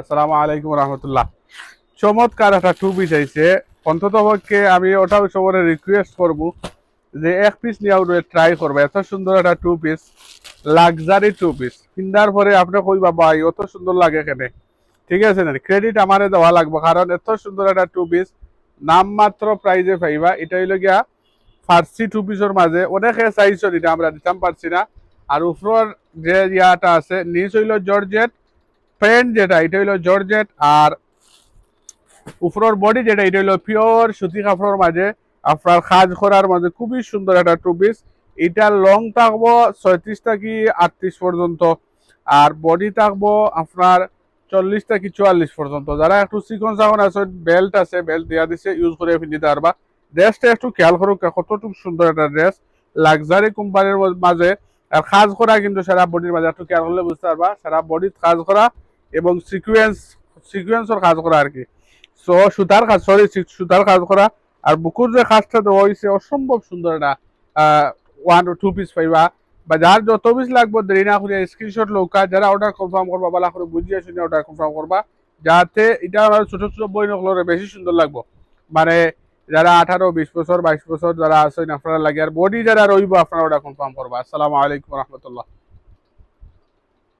আসসালামু আলাইকুম রহমতুল্লাহ। চমৎকার একটা টু পিস আইছে। অন্তত পক্ষে আমি ওটাও সবার রিকোয়েস্ট করব যে এক পিস নিয়ে ট্রাই করবে। এত সুন্দর একটা two piece, luxury two piece কিনার পরে আপনি কইবা ভাই অত সুন্দর লাগে কেন। ঠিক আছে না, ক্রেডিট আমারে দেওয়া লাগবে, কারণ এত সুন্দর একটা টু পিস নামমাত্র প্রাইজে পাইবা। এটা হইল গিয়া ফার্সি টু পিসের মাঝে অনেকে চাইছো, এটা আমরা দিতাম পারছি না। আর উপর যে ইয়াটা আছে নিচ হইল জর্জেট, প্যান্ট যেটা এটা হইলো জর্জেট, আর উপরের বডি যেটা এটা হইলো পিওর সুতি কাপড়ের মাঝে আপনার কাজ করার মাঝে খুবই সুন্দর একটা টু পিস। এটা লং থাকবো 36 থেকে 38 পর্যন্ত, আর বডি থাকবো আপনার 40 থেকে 44 পর্যন্ত। যারা একটু চিকন চাকন আছে, বেল্ট আছে, বেল্ট দেওয়া দিছে, ইউজ করে নিতে পারবা। ড্রেসটা একটু খেয়াল করুক, কতটুকু সুন্দর একটা ড্রেস, লাক্সারি কোম্পানির মাঝে। আর কাজ করা কিন্তু সারা বডির মাঝে একটু খেয়াল করলে বুঝতে পারবা, সারা বডির কাজ করা এবং সিকুয়েন্সের কাজ করা আর কি। সো সুতার কাজ, সরি সুতার কাজ করা। আর বুকুর যে কাজটা দেওয়া হয়েছে অসম্ভব সুন্দর একটা ওয়ান টু পিস পাইবা। বা যার যত পিস লাগবে দেরি না করে স্ক্রিনশট লৌকা, যারা অর্ডার কনফার্ম করবা ভালো করে বুঝিয়ে শুনে অর্ডার কনফার্ম করবা, যাতে এটা আমার ছোট ছোট বই নকলরে বেশি সুন্দর লাগবে। মানে যারা 18, 20 বছর, 22 বছর যারা আছেন আপনারা লাগে, আর বডি যারা রইব আপনারা অর্ডার কনফার্ম করবা। আসসালামু আলাইকুম রহমতুল্লাহ।